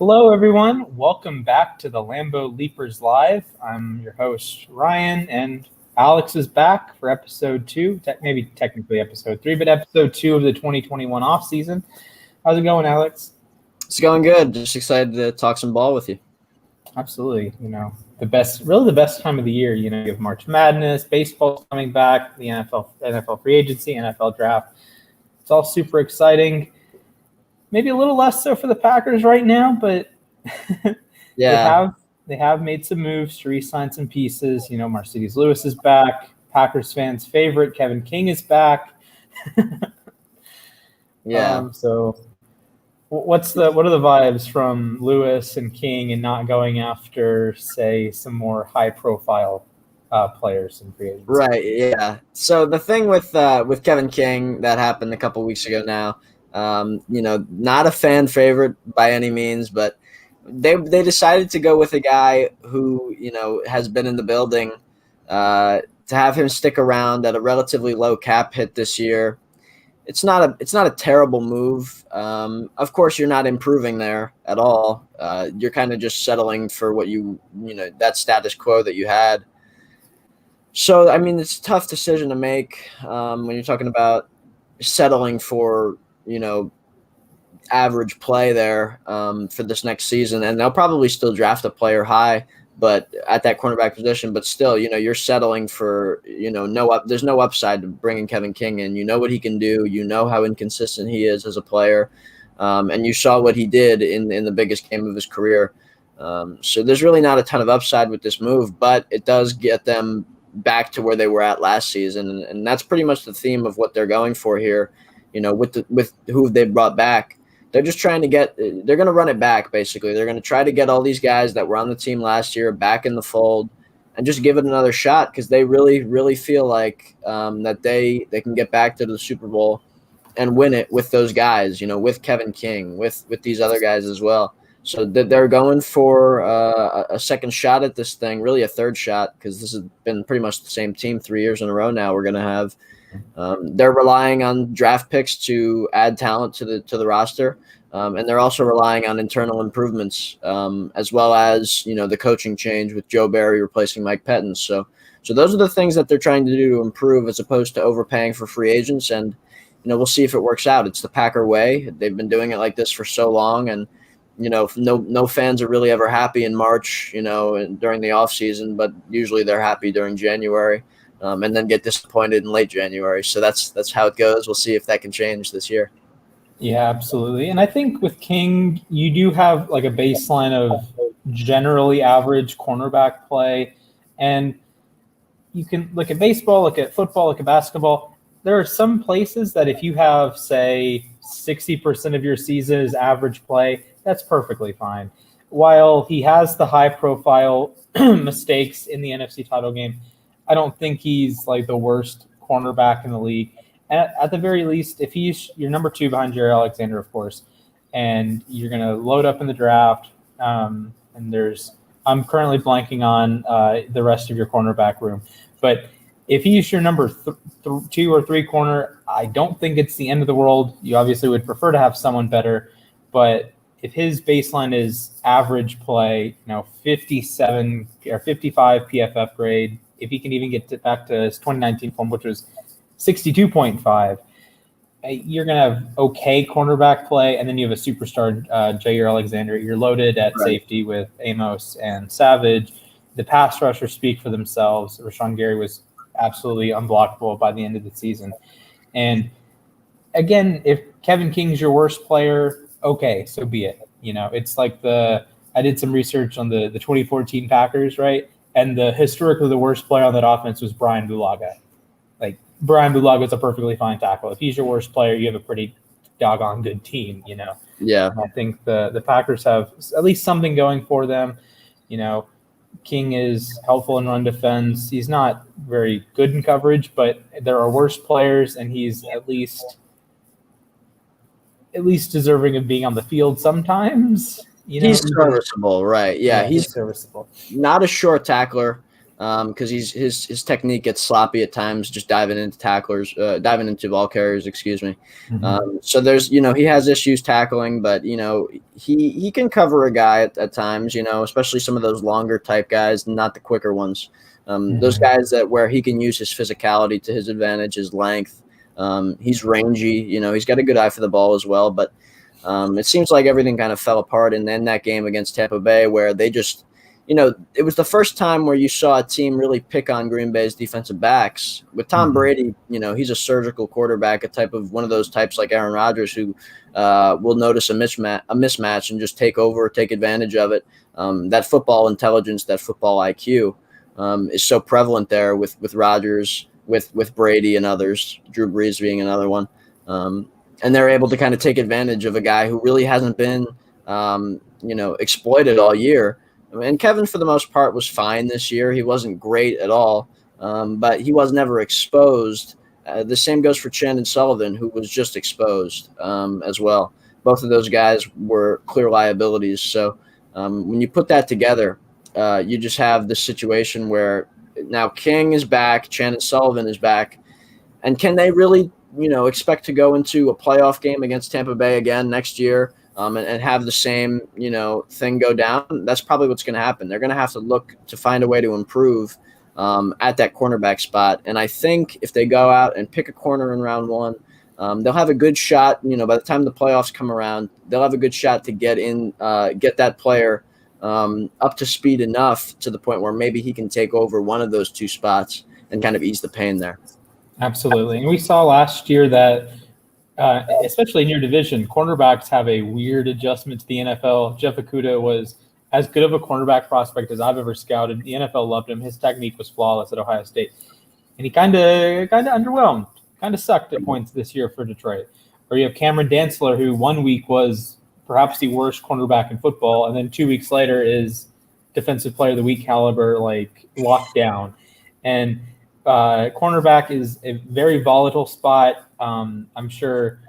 Hello, everyone. Welcome back to the Lambeau Leapers Live. I'm your host, Ryan, and Alex is back for episode 2, maybe technically episode 3, but episode 2 of the 2021 offseason. How's it going, Alex? It's going good. Just excited to talk some ball with you. Absolutely. The best time of the year. You have March Madness, baseball's coming back, the NFL free agency, NFL draft. It's all super exciting. Maybe a little less so for the Packers right now, but Yeah, they have made some moves to re-sign some pieces. Mercedes Lewis is back. Packers fans' favorite Kevin King is back. yeah. So what are the vibes from Lewis and King and not going after, say, some more high-profile players in free agency? Right. Yeah. So the thing with Kevin King that happened a couple weeks ago now, not a fan favorite by any means, but they decided to go with a guy who has been in the building, to have him stick around at a relatively low cap hit this year. It's not a terrible move. Of course, you're not improving there at all. You're kind of just settling for what that status quo that you had. So, I mean, it's a tough decision to make when you're talking about settling for, average play there for this next season. And they'll probably still draft a player high, but at that cornerback position. But still, you're settling for, there's no upside to bringing Kevin King in. You know what he can do. You know how inconsistent he is as a player. And you saw what he did in the biggest game of his career. So there's really not a ton of upside with this move, but it does get them back to where they were at last season, and that's pretty much the theme of what they're going for here. With who they brought back, they're just trying to they're going to run it back. Basically, they're going to try to get all these guys that were on the team last year back in the fold and just give it another shot, because they really, really feel like that they can get back to the Super Bowl and win it with those guys. With Kevin King, with these other guys as well. So they're going for a second shot at this thing, really a third shot, because this has been pretty much the same team 3 years in a row now. We're going to have they're relying on draft picks to add talent to the roster, and they're also relying on internal improvements, as well as the coaching change with Joe Barry replacing Mike Pettin. So those are the things that they're trying to do to improve, as opposed to overpaying for free agents. And we'll see if it works out. It's the Packer way. They've been doing it like this for so long, and no fans are really ever happy in March, during the offseason, but usually they're happy during January, and then get disappointed in late January. So that's how it goes. We'll see if that can change this year. Yeah, absolutely. And I think with King, you do have like a baseline of generally average cornerback play. And you can look at baseball, look at football, look at basketball. There are some places that if you have, say, 60% of your season is average play, that's perfectly fine. While he has the high-profile mistakes in the NFC title game, I don't think he's like the worst cornerback in the league. And at the very least, if you're number 2 behind Jerry Alexander, of course, and you're going to load up in the draft, and I'm currently blanking on the rest of your cornerback room, but if he's your number 2 or 3 corner, I don't think it's the end of the world. You obviously would prefer to have someone better, but if his baseline is average play, 57 or 55 PFF grade, if he can even get back to his 2019 form, which was 62.5, you're going to have okay cornerback play, and then you have a superstar, Jair Alexander. You're loaded at safety with Amos and Savage. The pass rushers speak for themselves. Rashawn Gary was absolutely unblockable by the end of the season. And again, if Kevin King's your worst player, okay, so be it. It's like I did some research on the 2014 Packers, right? And historically the worst player on that offense was Brian Bulaga. Like, Brian Bulaga is a perfectly fine tackle. If he's your worst player, you have a pretty doggone good team, Yeah. And I think the Packers have at least something going for them. King is helpful in run defense. He's not very good in coverage, but there are worse players, and he's at least deserving of being on the field sometimes. He's serviceable, right? Yeah, he's serviceable. Not a short tackler. because his technique gets sloppy at times, just diving into ball carriers, excuse me. So there's, he has issues tackling, but, he can cover a guy at times, especially some of those longer type guys, not the quicker ones. Those guys where he can use his physicality to his advantage, his length. He's rangy, he's got a good eye for the ball as well, but it seems like everything kind of fell apart in that game against Tampa Bay, where they just, it was the first time where you saw a team really pick on Green Bay's defensive backs. With Tom Brady, he's a surgical quarterback, one of those types like Aaron Rodgers, who will notice a mismatch and just take advantage of it. That football intelligence, that football IQ is so prevalent there with Rodgers, with Brady and others, Drew Brees being another one. And they're able to kind of take advantage of a guy who really hasn't been, exploited all year. And Kevin, for the most part, was fine this year. He wasn't great at all, but he was never exposed. The same goes for Chandon Sullivan, who was just exposed as well. Both of those guys were clear liabilities. So when you put that together, you just have this situation where now King is back, Chandon Sullivan is back, and can they really, expect to go into a playoff game against Tampa Bay again next year? And have the same, thing go down? That's probably what's going to happen. They're going to have to look to find a way to improve at that cornerback spot. And I think if they go out and pick a corner in round one, they'll have a good shot. By the time the playoffs come around, they'll have a good shot to get that player up to speed enough to the point where maybe he can take over one of those two spots and kind of ease the pain there. Absolutely. And we saw last year that especially in your division, cornerbacks have a weird adjustment to the NFL. Jeff Okudah was as good of a cornerback prospect as I've ever scouted. The NFL loved him. His technique was flawless at Ohio State. And he kind of underwhelmed, kind of sucked at points this year for Detroit. Or you have Cameron Dantzler, who 1 week was perhaps the worst cornerback in football, and then 2 weeks later is defensive player of the week caliber, like locked down. And cornerback is a very volatile spot. I'm sure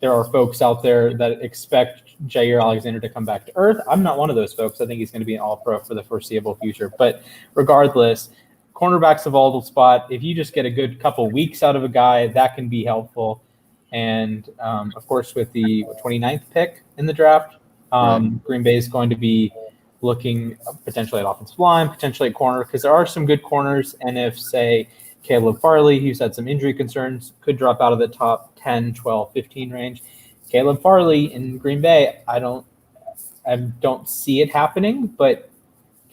there are folks out there that expect Jair Alexander to come back to earth. I'm not one of those folks. I think he's going to be an all-pro for the foreseeable future. But regardless, cornerback's a volatile spot. If you just get a good couple weeks out of a guy, that can be helpful. And, of course, with the 29th pick in the draft, Green Bay is going to be looking potentially at offensive line, potentially at corner, because there are some good corners. And if, say, Caleb Farley, who's had some injury concerns, could drop out of the top 10, 12, 15 range. Caleb Farley in Green Bay, I don't see it happening, but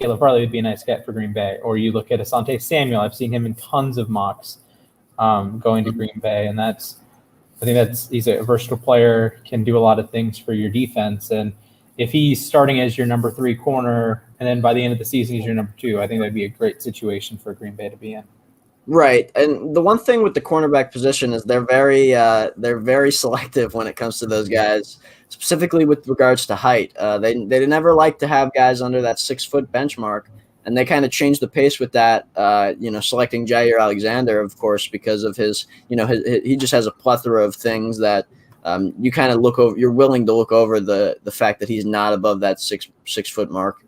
Caleb Farley would be a nice get for Green Bay. Or you look at Asante Samuel. I've seen him in tons of mocks going to Green Bay, and I think he's a versatile player, can do a lot of things for your defense. And if he's starting as your number 3 corner, and then by the end of the season he's your number 2, I think that'd be a great situation for Green Bay to be in. Right, and the one thing with the cornerback position is they're very selective when it comes to those guys, specifically with regards to height. They never like to have guys under that 6-foot benchmark, and they kind of changed the pace with that. Selecting Jair Alexander, of course, because of his, he just has a plethora of things that you kind of look over. You're willing to look over the fact that he's not above that 6-foot mark.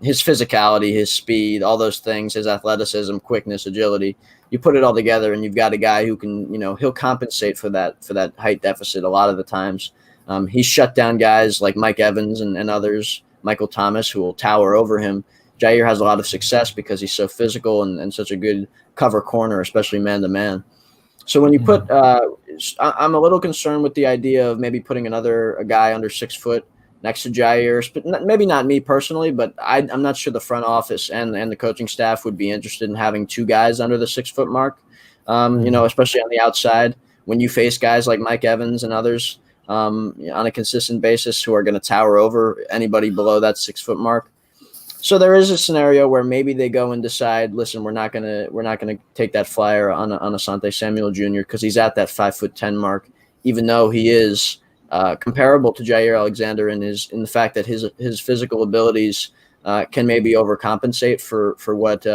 His physicality, his speed, all those things, his athleticism, quickness, agility, you put it all together and you've got a guy who can, he'll compensate for that height deficit a lot of the times. He's shut down guys like Mike Evans and others, Michael Thomas, who will tower over him. Jair has a lot of success because he's so physical and such a good cover corner, especially man-to-man. So when you put I'm a little concerned with the idea of maybe putting a guy under 6 foot next to Jair, but maybe not me personally, but I'm not sure the front office and the coaching staff would be interested in having 2 guys under the 6-foot mark, especially on the outside when you face guys like Mike Evans and others on a consistent basis who are going to tower over anybody below that 6-foot mark. So there is a scenario where maybe they go and decide, listen, we're not gonna take that flyer on Asante Samuel Jr. because he's at that 5'10" mark, even though he is comparable to Jair Alexander in the fact that his physical abilities can maybe overcompensate for what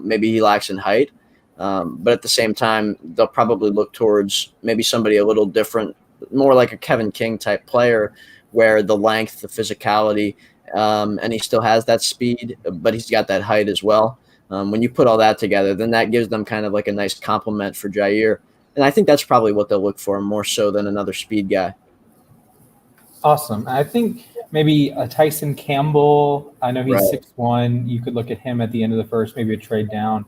maybe he lacks in height. But at the same time, they'll probably look towards maybe somebody a little different, more like a Kevin King type player, where the length, the physicality, and he still has that speed, but he's got that height as well. When you put all that together, then that gives them kind of like a nice complement for Jair. And I think that's probably what they'll look for more so than another speed guy. Awesome. I think maybe a Tyson Campbell. I know he's Right. 6'1". You could look at him at the end of the first, maybe a trade down.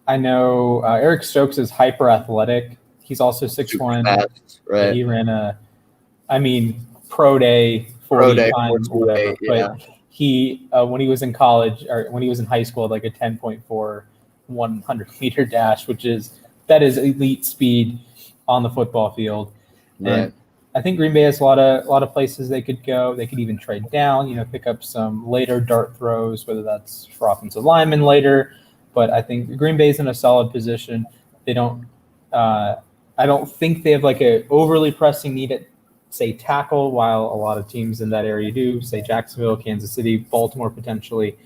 I know Eric Stokes is hyper athletic. He's also 6'1". Fast, right. He ran pro day 40 time whatever. Yeah. But he when he was in college or when he was in high school, like a 10.4 100-meter dash, that is elite speed on the football field. Right. And I think Green Bay has a lot of places they could go. They could even trade down, pick up some later dart throws, whether that's for offensive linemen later. But I think Green Bay's in a solid position. They don't. I don't think they have like a overly pressing need at, say, tackle, while a lot of teams in that area do. Say Jacksonville, Kansas City, Baltimore potentially.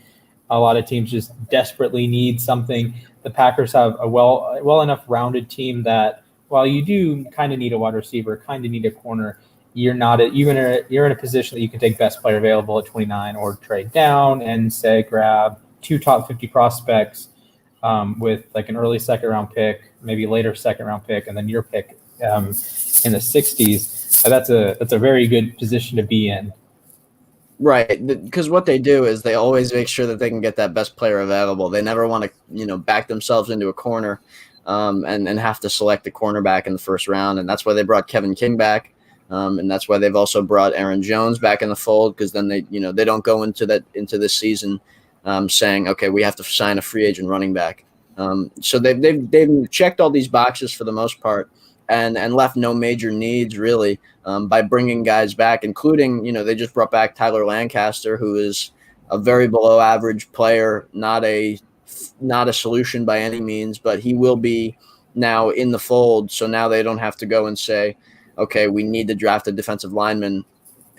A lot of teams just desperately need something. The Packers have a well enough rounded team that while you do kind of need a wide receiver, kind of need a corner, you're in a position that you can take best player available at 29 or trade down and say grab 2 top 50 prospects with like an early second round pick, maybe later second round pick, and then your pick in the 60s. That's a very good position to be in. Right, because what they do is they always make sure that they can get that best player available. They never want to, back themselves into a corner and have to select a cornerback in the first round. And that's why they brought Kevin King back. And that's why they've also brought Aaron Jones back in the fold, because then they don't go into this season saying, okay, we have to sign a free agent running back. So they've checked all these boxes for the most part and left no major needs really by bringing guys back, including, they just brought back Tyler Lancaster, who is a very below average player, not a solution by any means, but he will be now in the fold. So now they don't have to go and say, okay, we need to draft a defensive lineman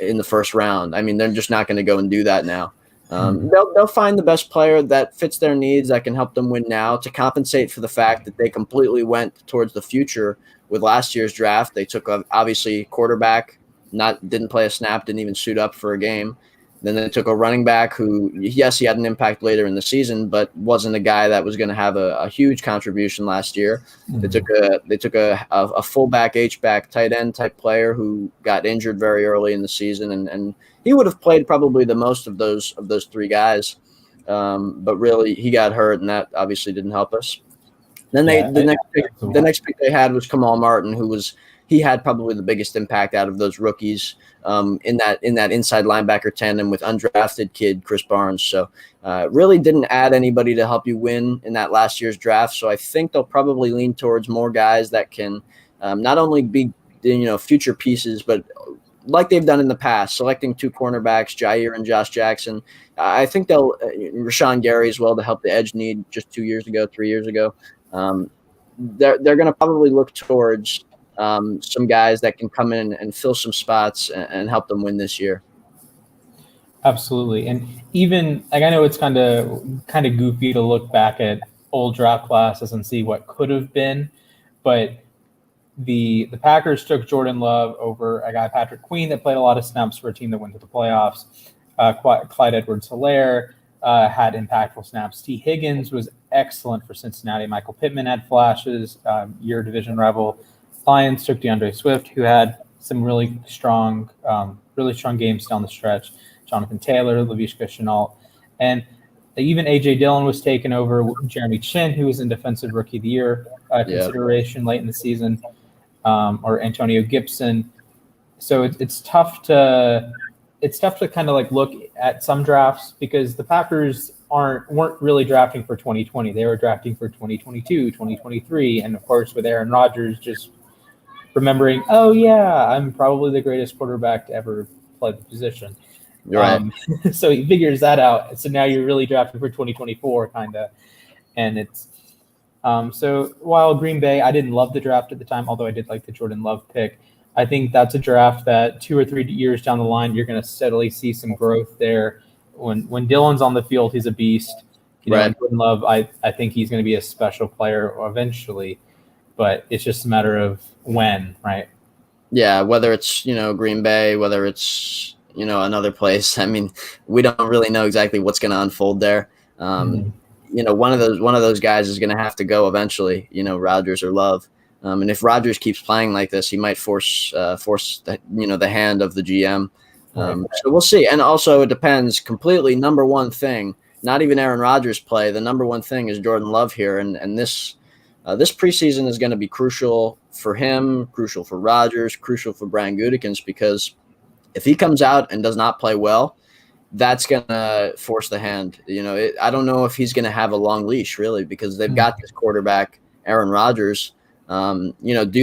in the first round. I mean, they're just not going to go and do that now. They'll find the best player that fits their needs, that can help them win now, to compensate for the fact that they completely went towards the future with last year's draft. They took obviously quarterback, didn't play a snap, didn't even suit up for a game. Then they took a running back who, yes, he had an impact later in the season, but wasn't a guy that was going to have a huge contribution last year. Mm-hmm. They took a fullback, H-back, tight end type player who got injured very early in the season, and he would have played probably the most of those three guys, but really he got hurt, and that obviously didn't help us. Then the next pick they had was Kamal Martin, he had probably the biggest impact out of those rookies in that inside linebacker tandem with undrafted kid Chris Barnes. So really didn't add anybody to help you win in that last year's draft. So I think they'll probably lean towards more guys that can not only be future pieces, but like they've done in the past, selecting 2 cornerbacks, Jair and Josh Jackson. I think they'll Rashawn Gary as well to help the edge need just 3 years ago. They're going to probably look towards some guys that can come in and fill some spots and help them win this year. Absolutely. And even like, I know it's kind of goofy to look back at old draft classes and see what could have been, but the Packers took Jordan Love over a guy, Patrick Queen, that played a lot of snaps for a team that went to the playoffs. Clyde Edwards-Helaire had impactful snaps. T. Higgins was excellent for Cincinnati. Michael Pittman had flashes. Your division rival Lions took DeAndre Swift, who had some really strong games down the stretch. Jonathan Taylor, Laviska Shenault, and even A.J. Dillon was taken over Jeremy Chin, who was in Defensive Rookie of the Year consideration late in the season, or Antonio Gibson. So it's tough to kind of like look at some drafts, because the Packers weren't really drafting for 2020. They were drafting for 2022, 2023, and of course with Aaron Rodgers just remembering, oh yeah, I'm probably the greatest quarterback to ever play the position. Right. So he figures that out. So now you're really drafting for 2024 kind of. And it's so while Green Bay, I didn't love the draft at the time, although I did like the Jordan Love pick. I think that's a draft that 2 or 3 years down the line, you're going to steadily see some growth there. When Dillon's on the field, he's a beast. Right. Jordan Love, I think he's going to be a special player eventually, but it's just a matter of when, right? Yeah, whether it's, Green Bay, whether it's, another place. I mean, we don't really know exactly what's going to unfold there. Mhm. One of those guys is going to have to go eventually. Rodgers or Love. And if Rodgers keeps playing like this, he might force the hand of the GM. Right. So we'll see. And also, it depends completely. Number one thing, not even Aaron Rodgers play. The number one thing is Jordan Love here, and this preseason is going to be crucial for him, crucial for Rodgers, crucial for Brian Gutekunst, because if he comes out and does not play well, that's going to force the hand. I don't know if he's going to have a long leash, really, because they've got this quarterback, Aaron Rodgers. Do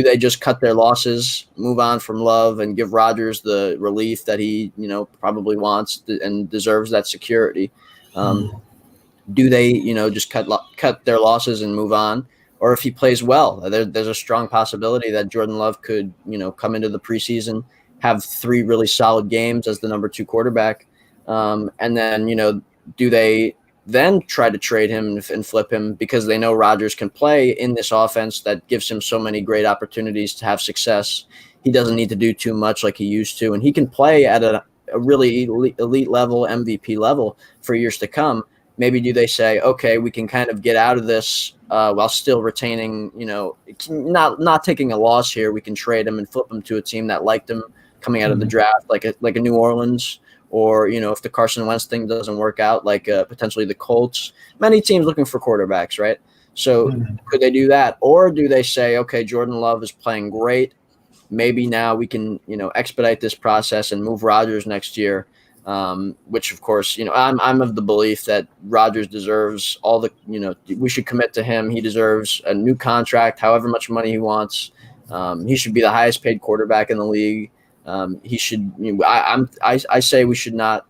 they just cut their losses, move on from Love, and give Rodgers the relief that he, probably wants and deserves that security? Do they, just cut their losses and move on? Or if he plays well, there's a strong possibility that Jordan Love could, come into the preseason, have 3 really solid games as the number 2 quarterback. And then, do they then try to trade him and flip him because they know Rodgers can play in this offense that gives him so many great opportunities to have success? He doesn't need to do too much like he used to, and he can play at a really elite level, MVP level for years to come. Maybe do they say, okay, we can kind of get out of this while still retaining, not taking a loss here. We can trade him and flip him to a team that liked him coming out of the draft, like a New Orleans, or, if the Carson Wentz thing doesn't work out, like potentially the Colts. Many teams looking for quarterbacks, right? So could they do that? Or do they say, okay, Jordan Love is playing great. Maybe now we can, expedite this process and move Rodgers next year. Which of course, I'm of the belief that Rodgers deserves all the, we should commit to him. He deserves a new contract, however much money he wants. He should be the highest paid quarterback in the league. He should, I say we should not,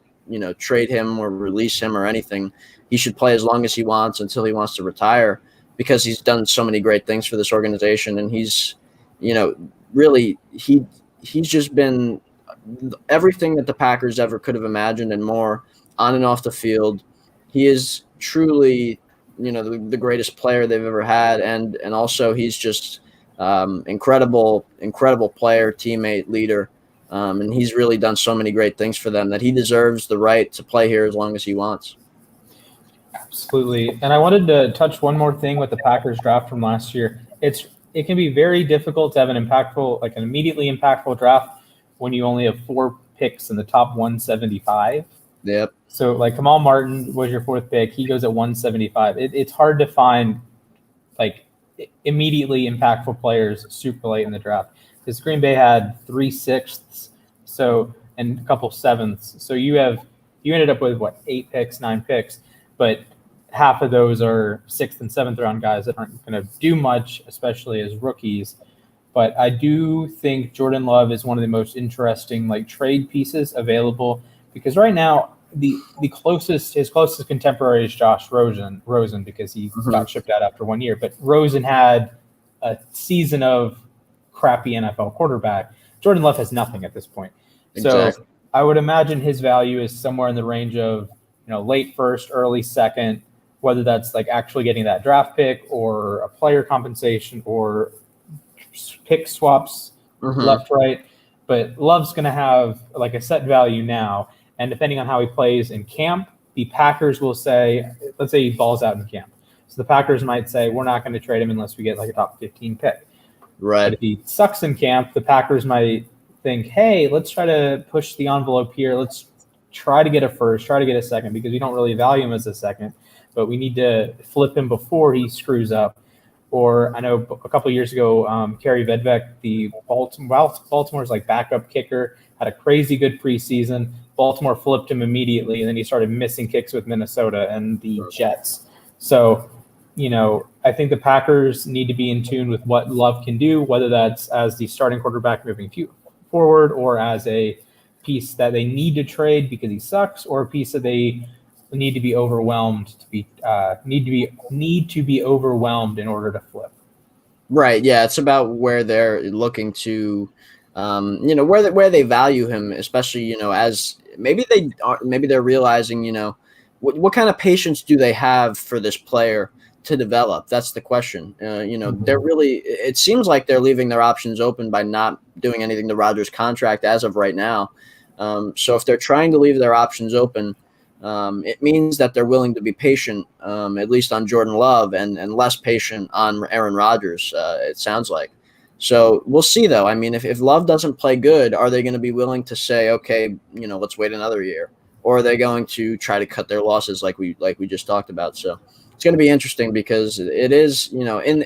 trade him or release him or anything. He should play as long as he wants until he wants to retire, because he's done so many great things for this organization. And he's, really, he's just been everything that the Packers ever could have imagined and more, on and off the field. He is truly, the greatest player they've ever had. And also he's just incredible player, teammate, leader. And he's really done so many great things for them that he deserves the right to play here as long as he wants. Absolutely. And I wanted to touch one more thing with the Packers draft from last year. It can be very difficult to have an immediately impactful draft when you only have 4 picks in the top 175. Yep. So like Kamal Martin was your 4th pick. He goes at 175. It's hard to find like immediately impactful players super late in the draft, because Green Bay had 3 6ths, and a couple 7ths. So you ended up with 8 picks, 9 picks, but half of those are 6th and 7th round guys that aren't going to do much, especially as rookies. But I do think Jordan Love is one of the most interesting trade pieces available, because right now his closest contemporary is Josh Rosen, because he got shipped out after 1 year. But Rosen had a season of crappy NFL quarterback. Jordan Love has nothing at this point. Exactly. So I would imagine his value is somewhere in the range of late first, early second, whether that's actually getting that draft pick or a player compensation or pick swaps left, right. But Love's going to have a set value now. And depending on how he plays in camp, the Packers will say, let's say he balls out in camp. So the Packers might say, we're not going to trade him unless we get a top 15 pick. Right. But if he sucks in camp, the Packers might think, hey, let's try to push the envelope here. Let's try to get a first, try to get a second, because we don't really value him as a second, but we need to flip him before he screws up. Or I know a couple of years ago, Kerry Vedvik, the Baltimore's backup kicker, had a crazy good preseason. Baltimore flipped him immediately, and then he started missing kicks with Minnesota and the Jets. So, I think the Packers need to be in tune with what Love can do, whether that's as the starting quarterback moving forward, or as a piece that they need to trade because he sucks, or a piece that they need to be overwhelmed need to be overwhelmed in order to flip. Right. Yeah. It's about where they're looking to, where they value him, especially, as maybe they're realizing, what kind of patience do they have for this player to develop? That's the question. They're really, it seems like they're leaving their options open by not doing anything to Rodgers' contract as of right now. So if they're trying to leave their options open, it means that they're willing to be patient, at least on Jordan Love, and less patient on Aaron Rodgers, it sounds like. So we'll see, though. I mean, if Love doesn't play good, are they going to be willing to say, okay, let's wait another year? Or are they going to try to cut their losses like we just talked about? So it's going to be interesting because it is,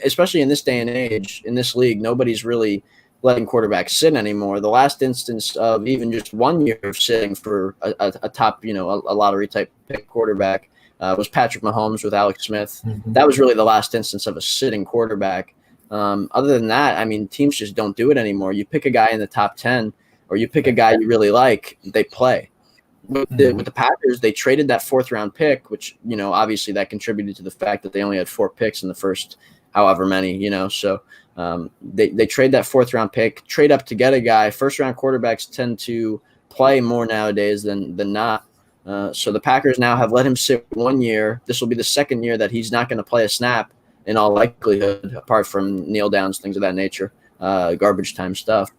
especially in this day and age, in this league, nobody's really letting quarterbacks sit anymore. The last instance of even just 1 year of sitting for a top, a lottery type pick quarterback was Patrick Mahomes with Alex Smith. Mm-hmm. That was really the last instance of a sitting quarterback. Other than that, I mean, teams just don't do it anymore. You pick a guy in the top 10 or you pick a guy you really like, they play. With the Packers, they traded that 4th round pick, which, obviously that contributed to the fact that they only had 4 picks in the first however many, so they trade that 4th round pick, trade up to get a guy. 1st round quarterbacks tend to play more nowadays than not. So the Packers now have let him sit 1 year. This will be the 2nd year that he's not going to play a snap in all likelihood, apart from kneel downs, things of that nature, garbage time stuff.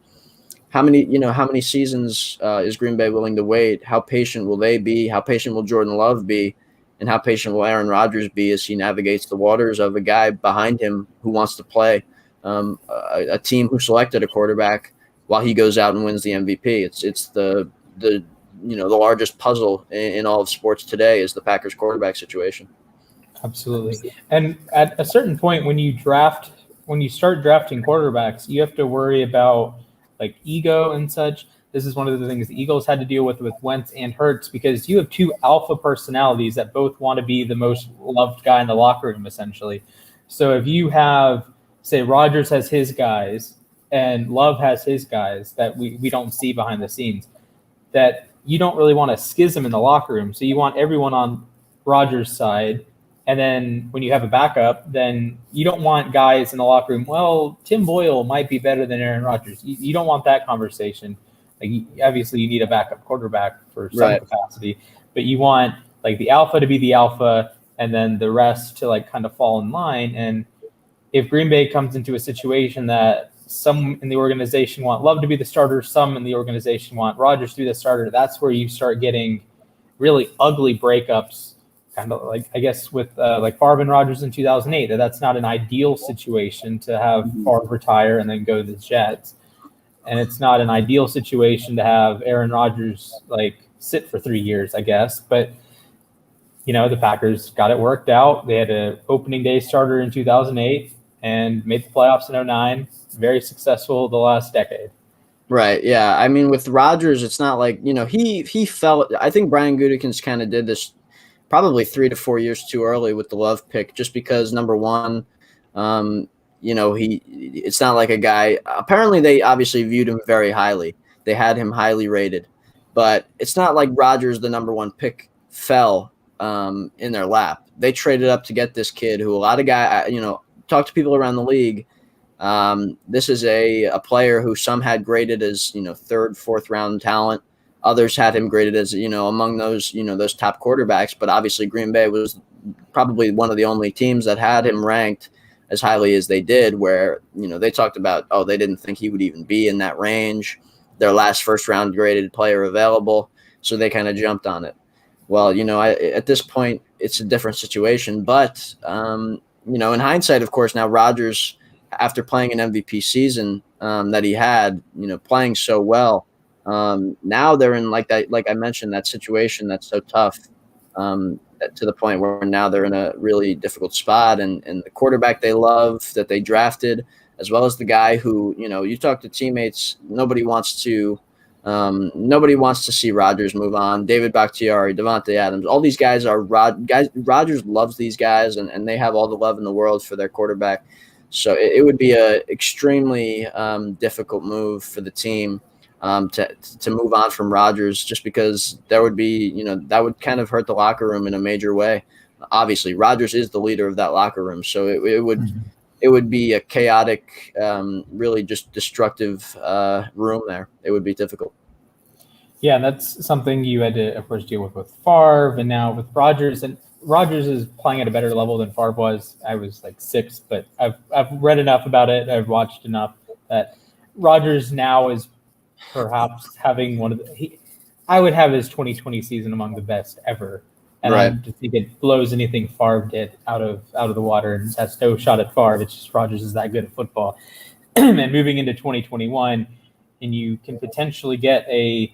How many seasons is Green Bay willing to wait? How patient will they be? How patient will Jordan Love be? And how patient will Aaron Rodgers be as he navigates the waters of a guy behind him who wants to play a team who selected a quarterback while he goes out and wins the MVP? It's the largest puzzle in all of sports today is the Packers quarterback situation. Absolutely. And at a certain point, when you start drafting quarterbacks, you have to worry about like ego and such. This is one of the things the Eagles had to deal with Wentz and Hurts, because you have 2 alpha personalities that both want to be the most loved guy in the locker room, essentially. So if you have, say, Rodgers has his guys and Love has his guys that we don't see behind the scenes, that you don't really want a schism in the locker room. So you want everyone on Rodgers' side. And then when you have a backup, then you don't want guys in the locker room, well, Tim Boyle might be better than Aaron Rodgers. You don't want that conversation. Like, obviously, you need a backup quarterback for some capacity, but you want like the alpha to be the alpha and then the rest to like kind of fall in line. And if Green Bay comes into a situation that some in the organization want Love to be the starter, some in the organization want Rodgers to be the starter, that's where you start getting really ugly breakups. Kind of like, I guess, with like Favre and Rodgers in 2008, that's not an ideal situation to have Favre retire and then go to the Jets. And it's not an ideal situation to have Aaron Rodgers like sit for 3 years, I guess. But, the Packers got it worked out. They had an opening day starter in 2008 and made the playoffs in 2009. Very successful the last decade. Right. Yeah. I mean, with Rodgers, it's not like, he felt, I think Brian Gutekunst kind of did this probably 3 to 4 years too early with the Love pick, just because number one, it's not like a guy. Apparently, they obviously viewed him very highly. They had him highly rated, but it's not like Rodgers, the number 1 pick, fell in their lap. They traded up to get this kid who a lot of guys, talk to people around the league. This is a player who some had graded as 3rd, 4th round talent. Others had him graded as, among those, those top quarterbacks. But obviously Green Bay was probably one of the only teams that had him ranked as highly as they did, where, they talked about, they didn't think he would even be in that range. Their last 1st round graded player available. So they kind of jumped on it. Well, at this point, it's a different situation. But, in hindsight, of course, now Rodgers, after playing an MVP season that he had, playing so well, now they're in like I mentioned, that situation that's so tough, to the point where now they're in a really difficult spot, and the quarterback they love that they drafted, as well as the guy who, you talk to teammates, nobody wants to see Rodgers move on. David Bakhtiari, Devontae Adams, all these guys are guys. Rodgers loves these guys, and they have all the love in the world for their quarterback. So it would be a extremely difficult move for the team. To move on from Rodgers, just because there would be, that would kind of hurt the locker room in a major way. Obviously, Rodgers is the leader of that locker room, so it would be a chaotic, really just destructive room there. It would be difficult. Yeah, that's something you had to, of course, deal with Favre, and now with Rodgers. And Rodgers is playing at a better level than Favre was. I was like 6, but I've read enough about it. I've watched enough that Rodgers now is perhaps having one of the I would have his 2020 season among the best ever. And Right. I just think it blows anything Favre did out of the water. And that's no shot at Favre. It's just Rodgers is that good at football. And moving into 2021, and you can potentially get a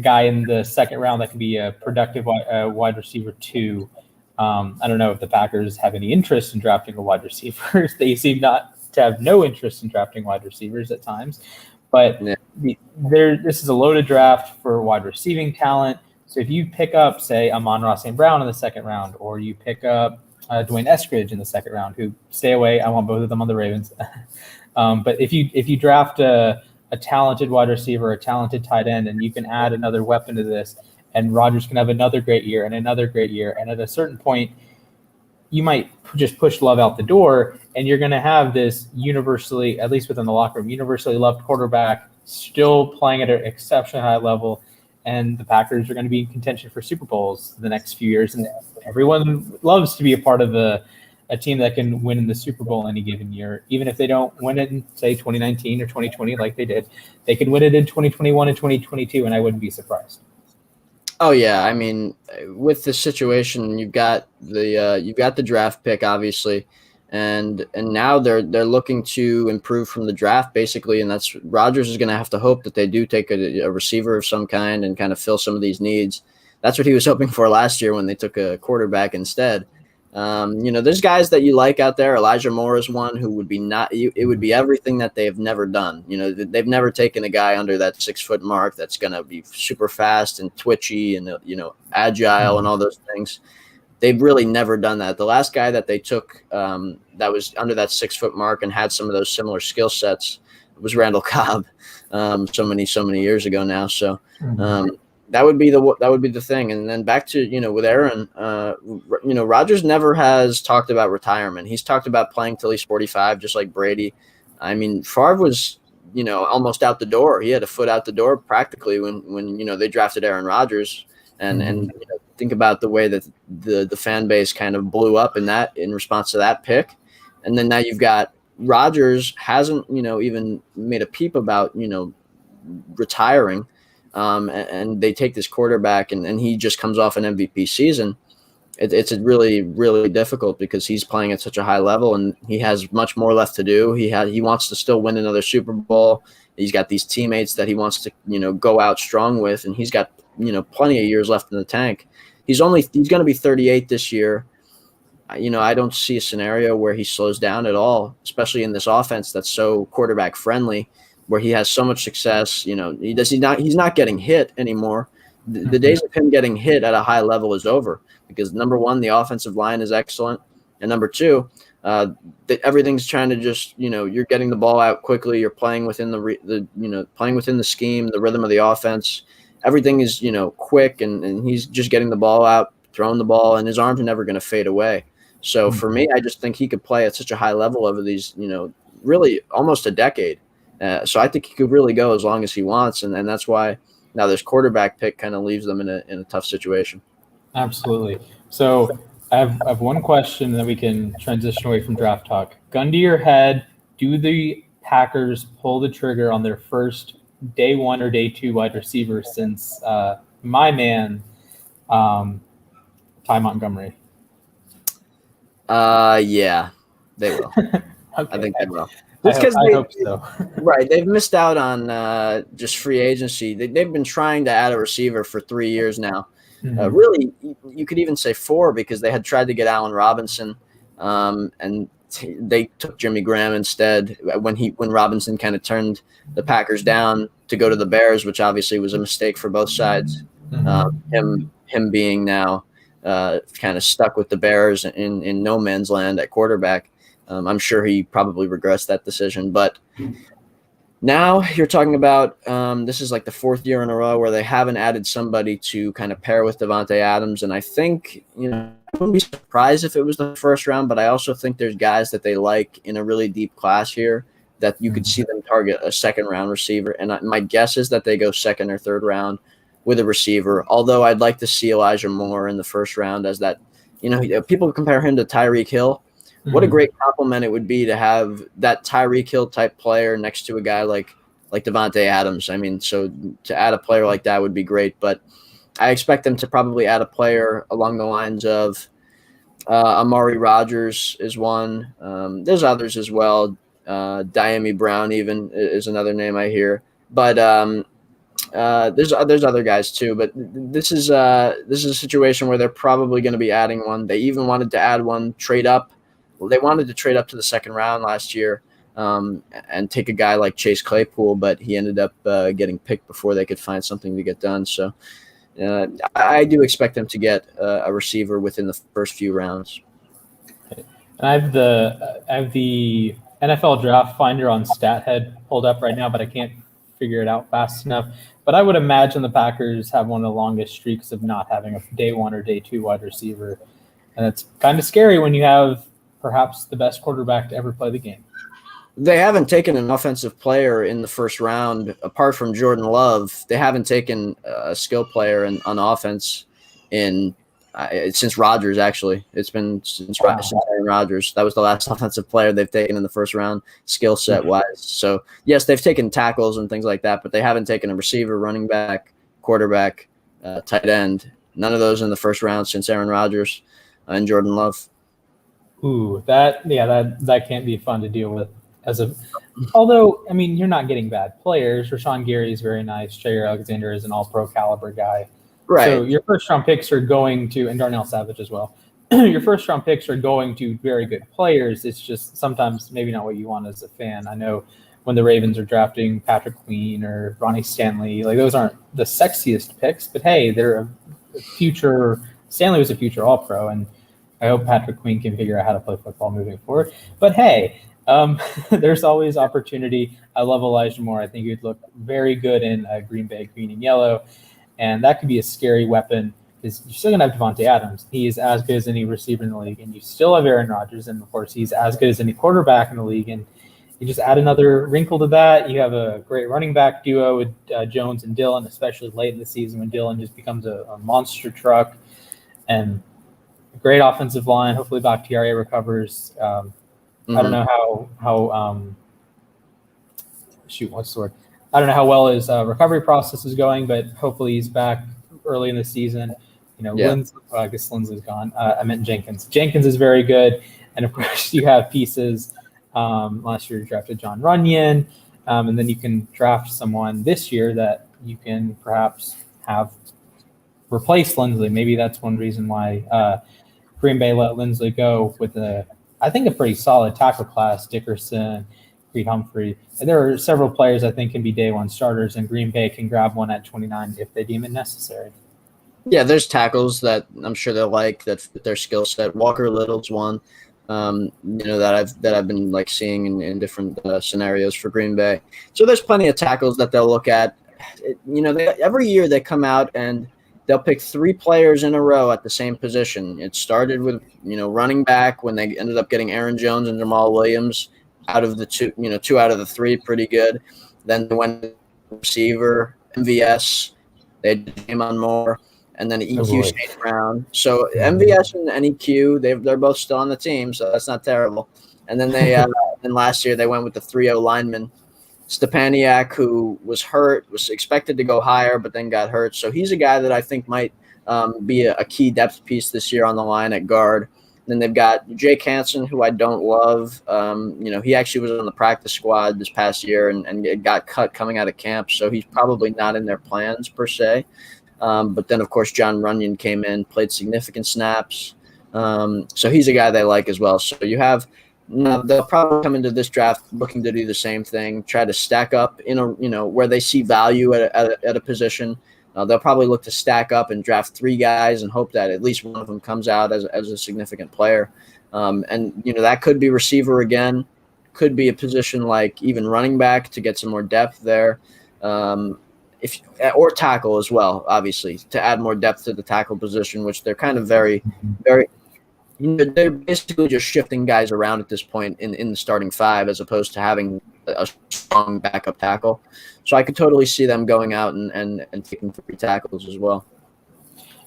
guy in the second round that can be a productive wide receiver too. I don't know if the Packers have any interest in drafting a wide receiver. They seem not to have no interest in drafting wide receivers at times. But this is a loaded draft for wide receiving talent. So if you pick up, say, Amon-Ra St. Brown in the second round, or you pick up Dwayne Eskridge in the second round, who stay away. I want both of them on the Ravens. But if you draft a talented wide receiver, a talented tight end, and you can add another weapon to this, and Rodgers can have another great year and another great year, and at a certain point, you might just push Love out the door, and you're going to have this universally, at least within the locker room, universally loved quarterback still playing at an exceptionally high level. And the Packers are going to be in contention for Super Bowls the next few years. And everyone loves to be a part of a team that can win in the Super Bowl any given year. Even if they don't win it in, say, 2019 or 2020 like they did, they could win it in 2021 and 2022, and I wouldn't be surprised. Oh yeah, I mean, with the situation, you've got the draft pick, obviously, and now they're looking to improve from the draft, basically, and that's Rodgers is going to have to hope that they do take a receiver of some kind and kind of fill some of these needs. That's what he was hoping for last year when they took a quarterback instead. There's guys that you like out there. Elijah Moore is one who would be it would be everything that they've never done. They've never taken a guy under that 6 foot mark that's going to be super fast and twitchy and, agile and all those things. They've really never done that. The last guy that they took that was under that 6 foot mark and had some of those similar skill sets was Randall Cobb so many years ago now. So, that would be the thing. And then back to, with Aaron, Rodgers never has talked about retirement. He's talked about playing till he's 45, just like Brady. I mean, Favre was, almost out the door. He had a foot out the door practically when they drafted Aaron Rodgers. And think about the way that the fan base kind of blew up in response to that pick. And then now you've got Rodgers hasn't, even made a peep about, retiring. And they take this quarterback and he just comes off an MVP season. It's really, really difficult because he's playing at such a high level and he has much more left to do. He wants to still win another Super Bowl. He's got these teammates that he wants to, go out strong with, and he's got, plenty of years left in the tank. He's going to be 38 this year. I don't see a scenario where he slows down at all, especially in this offense that's so quarterback friendly, where he has so much success. He's not getting hit anymore. The days of him getting hit at a high level is over because number one, the offensive line is excellent. And number two, everything's trying to just, you're getting the ball out quickly. You're playing within playing within the scheme, the rhythm of the offense. Everything is, quick and he's just getting the ball out, throwing the ball, and his arms are never going to fade away. So for me, I just think he could play at such a high level over these, really almost a decade. So I think he could really go as long as he wants, and that's why now this quarterback pick kind of leaves them in a tough situation. Absolutely. So I have one question, and then we can transition away from draft talk. Gun to your head, do the Packers pull the trigger on their first day one or day two wide receiver since my man, Ty Montgomery? Yeah, they will. Okay. I think they will. I hope so. Right. They've missed out on just free agency. They've been trying to add a receiver for 3 years now. Mm-hmm. Really, you could even say 4 because they had tried to get Allen Robinson, and they took Jimmy Graham instead when Robinson kind of turned the Packers down to go to the Bears, which obviously was a mistake for both sides. Mm-hmm. Him being now kind of stuck with the Bears in no man's land at quarterback. I'm sure he probably regrets that decision. But now you're talking about this is like the 4th year in a row where they haven't added somebody to kind of pair with Davante Adams. And I think, I wouldn't be surprised if it was the first round, but I also think there's guys that they like in a really deep class here that you could see them target a second round receiver. And my guess is that they go second or third round with a receiver, although I'd like to see Elijah Moore in the first round as that, people compare him to Tyreek Hill. What a great compliment it would be to have that Tyreek Hill type player next to a guy like like Devontae Adams. I mean, so to add a player like that would be great, but I expect them to probably add a player along the lines of Amari Rogers is one. There's others as well. Diami Brown even is another name I hear, but there's other guys too. But this is a situation where they're probably going to be adding one. They even wanted to add one, trade up. Well, they wanted to trade up to the second round last year and take a guy like Chase Claypool, but he ended up getting picked before they could find something to get done. So I do expect them to get a receiver within the first few rounds. And I have the NFL Draft Finder on StatHead pulled up right now, but I can't figure it out fast enough. But I would imagine the Packers have one of the longest streaks of not having a day one or day two wide receiver, and it's kind of scary when you have perhaps the best quarterback to ever play the game. They haven't taken an offensive player in the first round, apart from Jordan Love. They haven't taken a skill player on offense since Rodgers, actually. It's been since Aaron Rodgers. That was the last offensive player they've taken in the first round, skill set wise. So, yes, they've taken tackles and things like that, but they haven't taken a receiver, running back, quarterback, tight end. None of those in the first round since Aaron Rodgers and Jordan Love. Ooh, that can't be fun to deal with. Although, I mean, you're not getting bad players. Rashawn Gary is very nice. Jair Alexander is an all-pro caliber guy. Right. So your first-round picks are going to – and Darnell Savage as well. Your first-round picks are going to very good players. It's just sometimes maybe not what you want as a fan. I know when the Ravens are drafting Patrick Queen or Ronnie Stanley, like those aren't the sexiest picks, but, hey, they're a future – Stanley was a future all-pro, and I hope Patrick Queen can figure out how to play football moving forward. But, hey – there's always opportunity. I love Elijah Moore. I think he'd look very good in Green Bay green and yellow, and that could be a scary weapon because you're still going to have Devontae Adams. He is as good as any receiver in the league, and you still have Aaron Rodgers, and, of course, he's as good as any quarterback in the league, and you just add another wrinkle to that. You have a great running back duo with Jones and Dillon, especially late in the season when Dillon just becomes a monster truck, and a great offensive line. Hopefully Bakhtiari recovers. I don't know what's the word? I don't know how well his recovery process is going, but hopefully he's back early in the season. I guess Lindsey's gone. I meant Jenkins. Jenkins is very good. And, of course, you have pieces. Last year you drafted John Runyon, and then you can draft someone this year that you can perhaps have replace Lindsey. Maybe that's one reason why Green Bay let Lindsey go with I think a pretty solid tackle class, Dickerson, Creed Humphrey. And there are several players I think can be day one starters, and Green Bay can grab one at 29 if they deem it necessary. Yeah, there's tackles that I'm sure they'll like that fit their skill set. Walker Little's one, that I've been like seeing in different scenarios for Green Bay. So there's plenty of tackles that they'll look at. Every year they come out and they'll pick three players in a row at the same position. It started with, running back when they ended up getting Aaron Jones and Jamal Williams out of the two out of the three, pretty good. Then they went receiver, MVS, they had Jamon Moore, and then EQ St. Brown. So MVS and EQ, they're both still on the team, so that's not terrible. And then then last year they went with the 3-0 lineman. Stepaniak, who was hurt, was expected to go higher, but then got hurt. So he's a guy that I think might be a key depth piece this year on the line at guard. Then they've got Jake Hanson, who I don't love. He actually was on the practice squad this past year and it got cut coming out of camp, so he's probably not in their plans per se. But then, of course, John Runyon came in, played significant snaps. So he's a guy they like as well. So you have – they'll probably come into this draft looking to do the same thing, try to stack up where they see value at a position. They'll probably look to stack up and draft three guys and hope that at least one of them comes out as a significant player. That could be receiver again, could be a position like even running back to get some more depth there, or tackle as well, obviously, to add more depth to the tackle position, which they're kind of very, very. They're basically just shifting guys around at this point in the starting five as opposed to having a strong backup tackle. So I could totally see them going out and taking three tackles as well.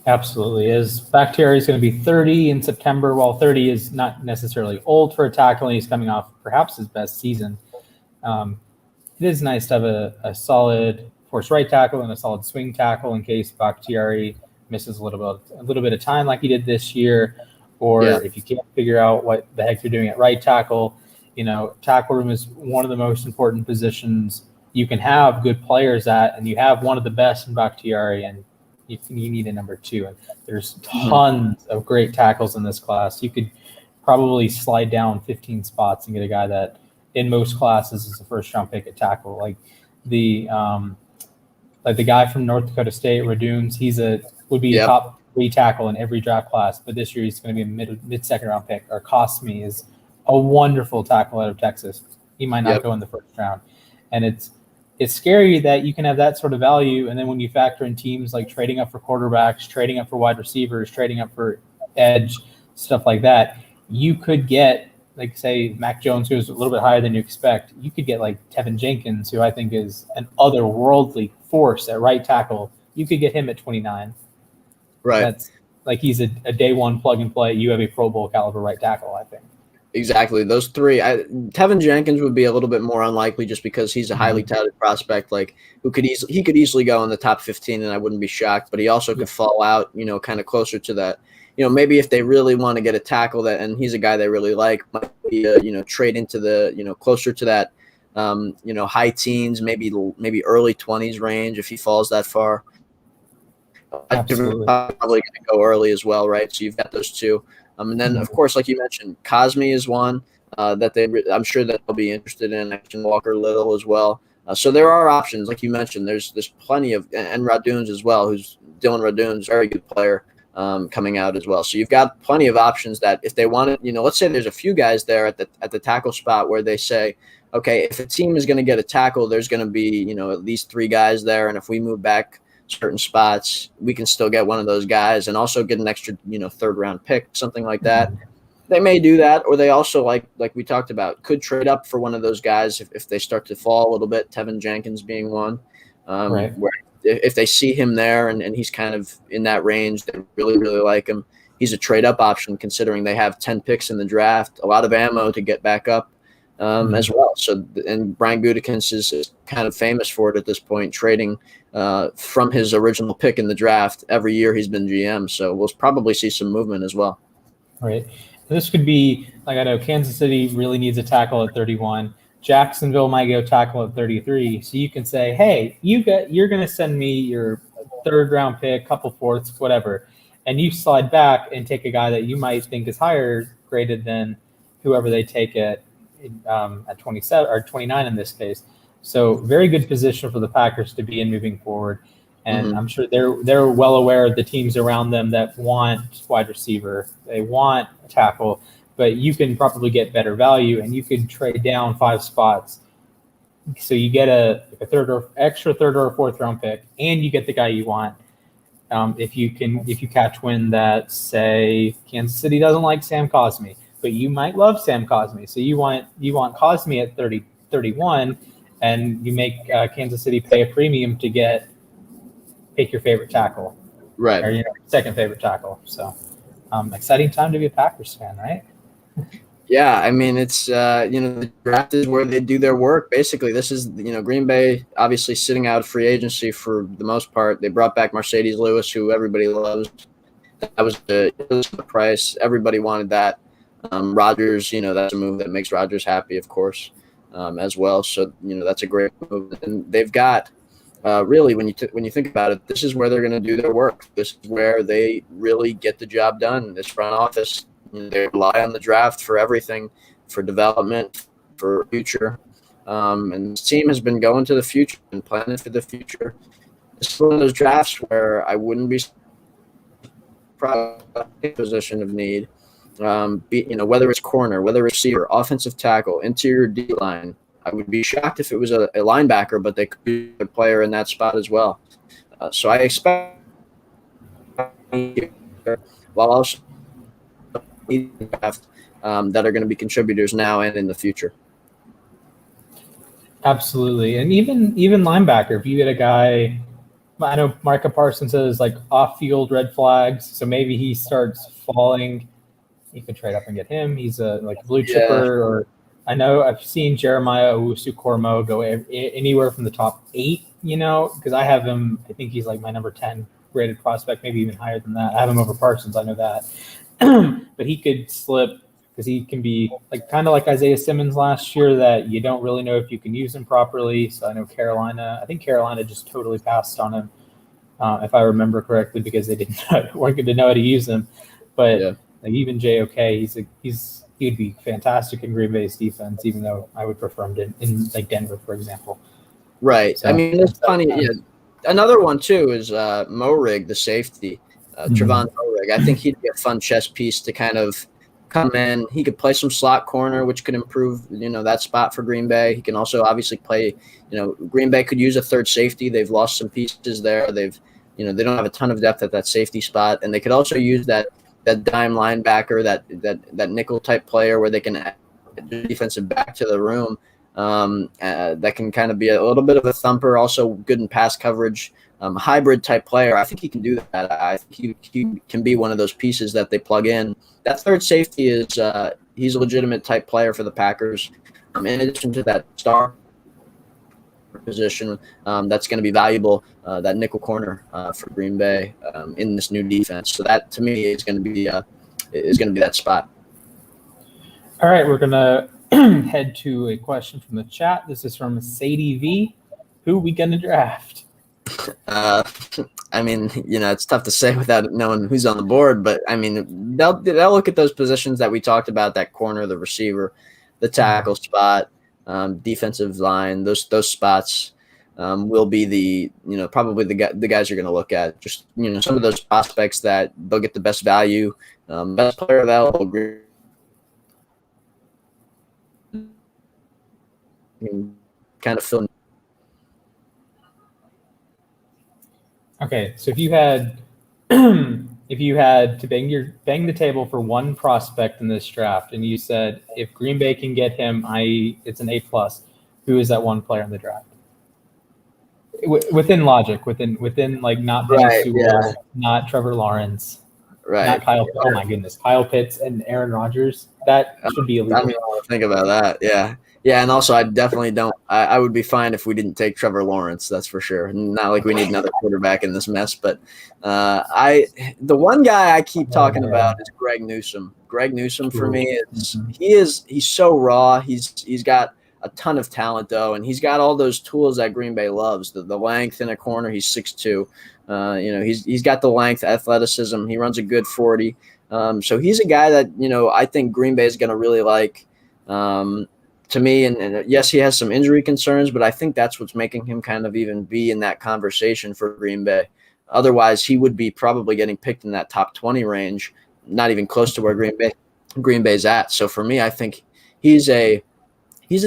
Absolutely. As Bakhtiari is going to be 30 in September, while 30 is not necessarily old for a tackle, and he's coming off perhaps his best season. it is nice to have a solid force right tackle and a solid swing tackle in case Bakhtiari misses a little bit of time like he did this year, or if you can't figure out what the heck you're doing at right tackle. Tackle room is one of the most important positions you can have good players at, and you have one of the best in Bakhtiari, and you need a number 2. And there's tons of great tackles in this class. You could probably slide down 15 spots and get a guy that in most classes is a first-round pick at tackle. Like the guy from North Dakota State, Raduns, would be a top 3 tackle in every draft class, but this year he's going to be a mid-second round pick. Or Cosme is a wonderful tackle out of Texas. He might not go in the first round. And it's scary that you can have that sort of value, and then when you factor in teams like trading up for quarterbacks, trading up for wide receivers, trading up for edge, stuff like that, you could get, like, say, Mac Jones goes a little bit higher than you expect. You could get like Tevin Jenkins, who I think is an otherworldly force at right tackle. You could get him at 29. Right. That's like he's a day one plug and play. You have a Pro Bowl caliber right tackle, I think. Exactly. Those 3. Tevin Jenkins would be a little bit more unlikely just because he's a highly touted prospect, like he could easily go in the top 15, and I wouldn't be shocked. But he also could fall out, kind of closer to that. Maybe if they really want to get a tackle that, and he's a guy they really like, might be trade into the closer to that high teens, maybe early 20s range if he falls that far. Absolutely. Probably going to go early as well, right? So you've got those 2. And then, of course, like you mentioned, Cosme is one that I'm sure that they'll be interested in. Action Walker Little as well. So there are options, like you mentioned. There's plenty of, and Raduns as well. Dylan Raduns, very good player, coming out as well. So you've got plenty of options that if they want it, let's say there's a few guys there at the tackle spot where they say, okay, if a team is going to get a tackle, there's going to be at least 3 guys there, and if we move back certain spots, we can still get one of those guys and also get an extra, 3rd round pick, something like that. They may do that, or they also, like we talked about, could trade up for one of those guys if they start to fall a little bit, Tevin Jenkins being one, where if they see him there and he's kind of in that range, they really, really like him. He's a trade up option considering they have 10 picks in the draft, a lot of ammo to get back up as well. So, and Brian Gutekunst is kind of famous for it at this point, trading from his original pick in the draft every year he's been GM. So we'll probably see some movement as well. Right. This could be, like, I know Kansas City really needs a tackle at 31. Jacksonville might go tackle at 33. So you can say, hey, you're going to send me your 3rd round pick, couple 4ths, whatever, and you slide back and take a guy that you might think is higher graded than whoever they take at 27 or 29 in this case. So very good position for the Packers to be in moving forward. And I'm sure they're well aware of the teams around them that want wide receiver. They want a tackle, but you can probably get better value, and you could trade down 5 spots. So you get a extra third or 4th round pick, and you get the guy you want. If you catch wind that, say, Kansas City doesn't like Sam Cosme, but you might love Sam Cosme. So you want Cosme at 31, and you make Kansas City pay a premium to pick your favorite tackle, right? Or second favorite tackle. So exciting time to be a Packers fan, right? Yeah, I mean, it's the draft is where they do their work. Basically, this is Green Bay obviously sitting out of free agency for the most part. They brought back Mercedes Lewis, who everybody loves. That was the price. Everybody wanted that. Rodgers, that's a move that makes Rodgers happy, of course, as well. So that's a great move. And they've got really, when you think about it, this is where they're going to do their work. This is where they really get the job done. This front office, they rely on the draft for everything, for development, for future. And this team has been going to the future and planning for the future. This is one of those drafts where I wouldn't be proud of a position of need. Whether it's corner, whether it's receiver, offensive tackle, interior D line. I would be shocked if it was a linebacker, but they could be a player in that spot as well. So I expect, while also that are going to be contributors now and in the future. Absolutely, and even linebacker. If you get a guy, I know Micah Parsons says like off-field red flags, so maybe he starts falling. You could trade up and get him. He's a blue chipper, or I know I've seen Jeremiah Owusu-Koramoah go anywhere from the top 8, because I have him. I think he's like my number 10 rated prospect, maybe even higher than that. I have him over Parsons. I know that. But he could slip because he can be kind of like Isaiah Simmons last year, that you don't really know if you can use him properly. So I know I think Carolina just totally passed on him, if I remember correctly, because they weren't going to know how to use him. But even JOK, he'd be fantastic in Green Bay's defense, even though I would prefer him in Denver, for example. Right. So, I mean, there's plenty. Yeah. Another one too is Morig, the safety, Trevon Morig. I think he'd be a fun chess piece to kind of come in. He could play some slot corner, which could improve, that spot for Green Bay. He can also obviously play. Green Bay could use a third safety. They've lost some pieces there. They don't have a ton of depth at that safety spot, and they could also use that dime linebacker, that nickel type player where they can add defensive back to the room. That can kind of be a little bit of a thumper, also good in pass coverage, hybrid type player. I think he can do that. I think he can be one of those pieces that they plug in. That third safety is he's a legitimate type player for the Packers. In addition to that star position, that's going to be valuable. That nickel corner for Green Bay in this new defense. So that to me is going to be that spot. All right, we're gonna head to a question from the chat. This is from Sadie V. Who we gonna draft? I mean, it's tough to say without knowing who's on the board, but I mean, they'll look at those positions that we talked about: that corner, the receiver, the tackle spot, defensive line. Those spots will be the probably the guys you're going to look at. Just some of those prospects that they'll get the best value, best player available. Kind of fill. Okay, so if you had to bang the table for one prospect in this draft, and you said if Green Bay can get him, it's an A+. Who is that one player in the draft? Within logic, within not Penei Sewell, not Trevor Lawrence, not Kyle. Oh my goodness, Kyle Pitts and Aaron Rodgers. That should be illegal. I don't even want to think about that. Yeah, and also I definitely don't. I would be fine if we didn't take Trevor Lawrence. That's for sure. Not like we need another quarterback in this mess, but the one guy I keep talking about is Greg Newsom. Greg Newsom for me he's so raw. He's got a ton of talent though, and he's got all those tools that Green Bay loves. The length in a corner. He's 6'2". He's got the length, athleticism. He runs a good 40. So he's a guy that I think Green Bay is going to really like. To me, and yes, he has some injury concerns, but I think that's what's making him kind of even be in that conversation for Green Bay. Otherwise, he would be probably getting picked in that top 20 range, not even close to where Green Bay's at. So for me, I think he's a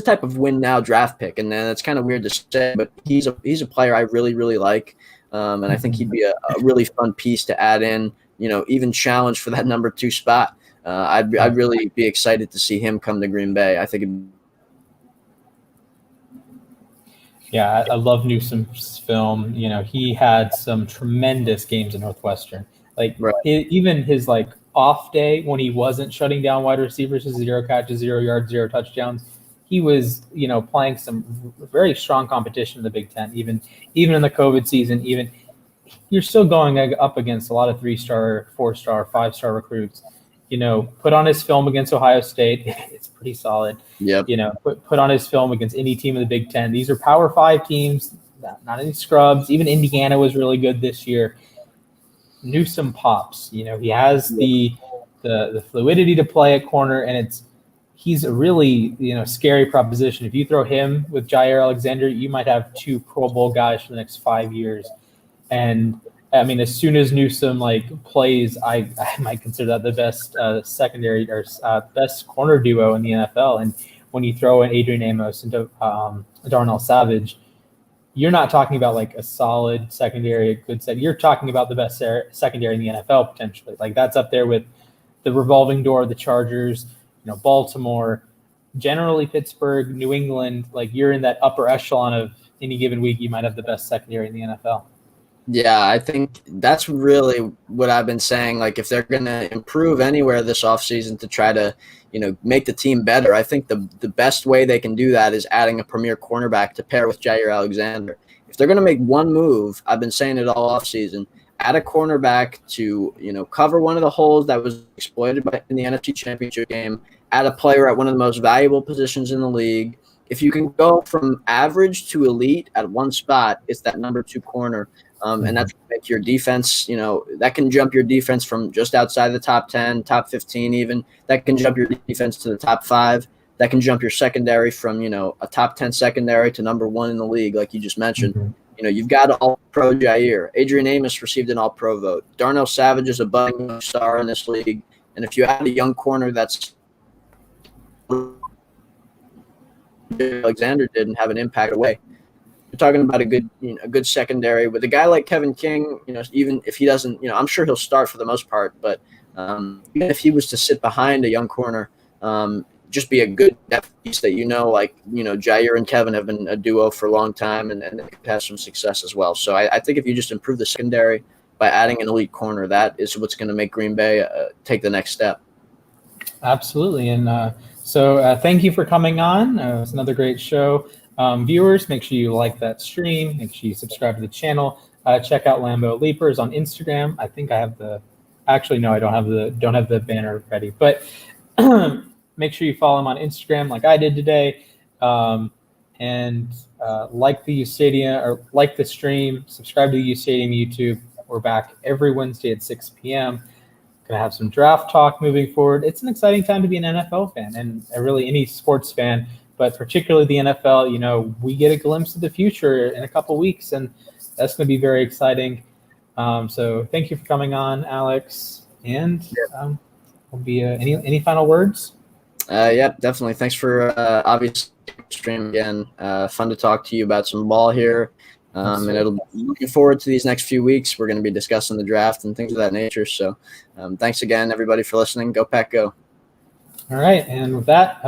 type of win now draft pick, and then it's kind of weird to say, but he's a player I really really like, and I think he'd be a really fun piece to add in. Even challenge for that number 2 spot. I'd really be excited to see him come to Green Bay. I think. Yeah, I love Newsom's film. He had some tremendous games at Northwestern. Even his off day when he wasn't shutting down wide receivers to 0 catches, 0 yards, 0 touchdowns, he was playing some very strong competition in the Big Ten. Even in the COVID season, you're still going up against a lot of 3-star, 4-star, 5-star recruits. Put on his film against Ohio State. It's pretty solid. Yep. Put on his film against any team in the Big Ten. These are Power 5 teams, not any scrubs. Even Indiana was really good this year. Newsom pops. He has the fluidity to play at corner, and he's a really scary proposition. If you throw him with Jair Alexander, you might have 2 Pro Bowl guys for the next 5 years. And I mean, as soon as Newsom plays, I might consider that the best secondary or best corner duo in the NFL. And when you throw in Adrian Amos into Darnell Savage, you're not talking about a solid secondary, a good set. You're talking about the best secondary in the NFL potentially. That's up there with the revolving door of the Chargers, Baltimore, generally Pittsburgh, New England. You're in that upper echelon of any given week. You might have the best secondary in the NFL. Yeah, I think that's really what I've been saying. Like, if they're going to improve anywhere this offseason to try to, make the team better, I think the best way they can do that is adding a premier cornerback to pair with Jair Alexander. If they're going to make one move, I've been saying it all offseason, add a cornerback to, cover one of the holes that was exploited in the NFC Championship game, add a player at one of the most valuable positions in the league. If you can go from average to elite at one spot, it's that number 2 corner. And that's make your defense, that can jump your defense from just outside the top 10, top 15 even. That can jump your defense to the top 5. That can jump your secondary from, a top 10 secondary to number 1 in the league, like you just mentioned. You've got all-pro Jair. Adrian Amos received an all-pro vote. Darnell Savage is a budding star in this league. And if you add a young corner that's Alexander did and have an impact away, you're talking about a good secondary with a guy like Kevin King. Even if he doesn't, I'm sure he'll start for the most part. But even if he was to sit behind a young corner, just be a good depth piece that Jair and Kevin have been a duo for a long time, and they've had some success as well. So I think if you just improve the secondary by adding an elite corner, that is what's going to make Green Bay take the next step. Absolutely, and so thank you for coming on. It was another great show. Viewers, make sure you like that stream. Make sure you subscribe to the channel. Check out Lambeau Leapers on Instagram. I think I have actually, no, I don't have the banner ready, but make sure you follow him on Instagram like I did today. And like the U Stadium, or like the stream, subscribe to the U Stadium YouTube. We're back every Wednesday at 6 p.m. Going to have some draft talk moving forward. It's an exciting time to be an NFL fan, and really any sports fan, but particularly the NFL. We get a glimpse of the future in a couple weeks, and that's going to be very exciting. So thank you for coming on, Alex. And will be any final words? Yeah, definitely. Thanks for obviously stream again. Fun to talk to you about some ball here. And it'll be looking forward to these next few weeks. We're going to be discussing the draft and things of that nature. So thanks again, everybody, for listening. Go Pack, go. All right. And with that,